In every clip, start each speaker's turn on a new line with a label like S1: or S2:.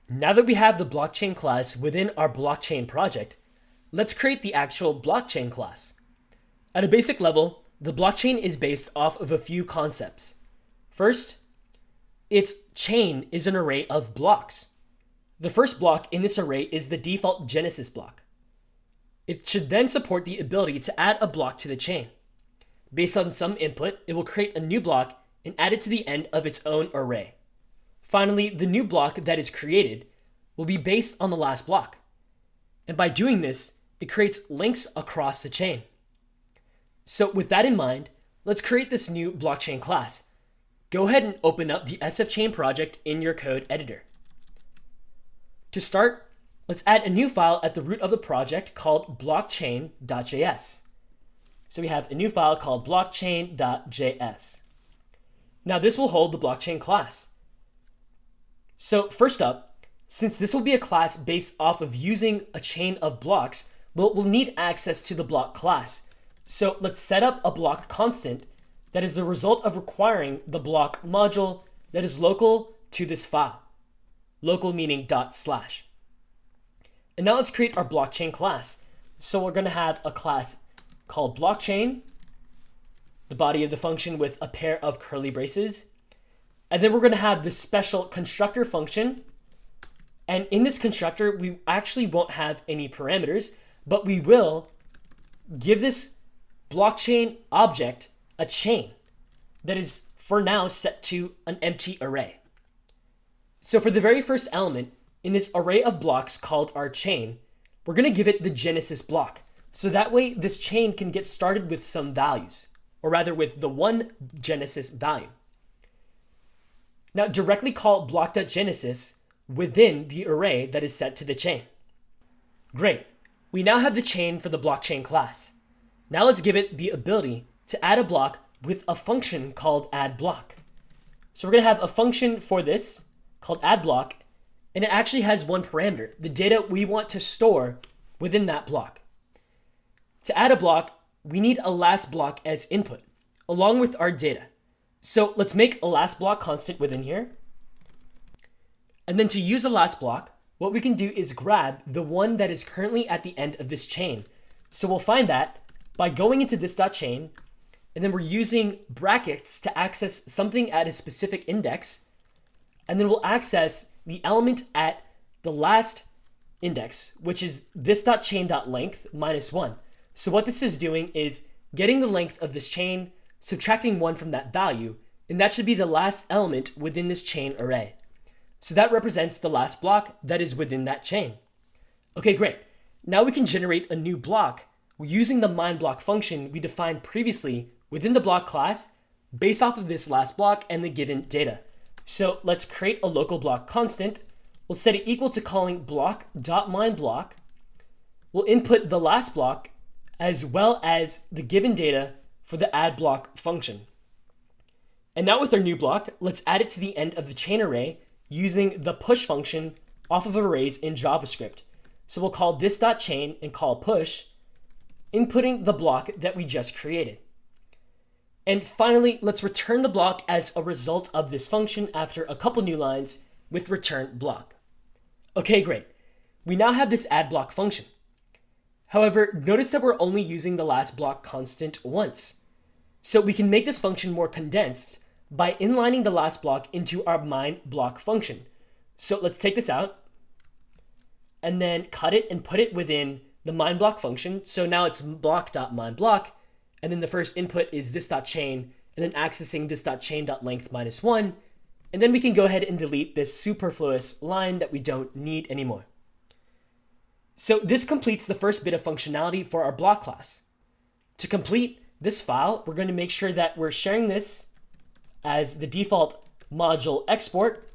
S1: Now that we have the blockchain class within our blockchain project, let's create the actual blockchain class. At a basic level, the blockchain is based off of a few concepts. First, its chain is an array of blocks. The first block in this array is the default Genesis block. It should then support the ability to add a block to the chain. Based on some input, it will create a new block and add it to the end of its own array. Finally, the new block that is created will be based on the last block. And by doing this, it creates links across the chain. So with that in mind, let's create this new blockchain class. Go ahead and open up the sfchain project in your code editor. To start, let's add a new file at the root of the project called blockchain.js. So we have a new file called blockchain.js. Now this will hold the blockchain class. So first up, since this will be a class based off of using a chain of blocks, we'll need access to the block class. So let's set up a block constant that is the result of requiring the block module that is local to this file. Local meaning /. And now let's create our blockchain class. So we're going to have a class called blockchain, the body of the function with a pair of curly braces. And then we're going to have this special constructor function. And in this constructor, we actually won't have any parameters, but we will give this blockchain object a chain that is for now set to an empty array. So for the very first element in this array of blocks called our chain, we're going to give it the Genesis block. So that way this chain can get started with some values, or rather with the one Genesis value. Now directly call block.genesis within the array that is set to the chain. Great. We now have the chain for the blockchain class. Now let's give it the ability to add a block with a function called addBlock. So we're going to have a function for this called addBlock, and it actually has one parameter, the data we want to store within that block. To add a block, we need a last block as input, along with our data. So let's make a last block constant within here. And then to use a last block, what we can do is grab the one that is currently at the end of this chain. So we'll find that by going into this.chain, and then we're using brackets to access something at a specific index, and then we'll access the element at the last index, which is this.chain.length -1. So what this is doing is getting the length of this chain, subtracting 1 from that value, and that should be the last element within this chain array. So that represents the last block that is within that chain. Okay, great. Now we can generate a new block using the mindBlock function we defined previously within the block class based off of this last block and the given data. So let's create a local block constant. We'll set it equal to calling block.mindBlock. We'll input the last block as well as the given data for the addBlock function. And now with our new block, let's add it to the end of the chain array using the push function off of arrays in JavaScript. So we'll call this.chain and call push, inputting the block that we just created. And finally, let's return the block as a result of this function after a couple new lines with return block. Okay, great. We now have this addBlock function. However, notice that we're only using the last block constant once. So we can make this function more condensed by inlining the last block into our mindBlock function. So let's take this out and then cut it and put it within the mindBlock function. So now it's block.mindBlock, and then the first input is this.chain, and then accessing this.chain.length -1, and then we can go ahead and delete this superfluous line that we don't need anymore. So this completes the first bit of functionality for our block class. To complete this file, we're going to make sure that we're sharing this as the default module export.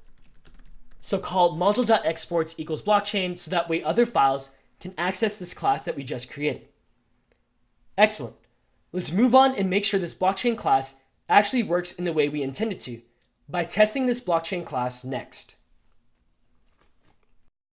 S1: So call module.exports equals blockchain, so that way other files can access this class that we just created. Excellent. Let's move on and make sure this blockchain class actually works in the way we intended to by testing this blockchain class next.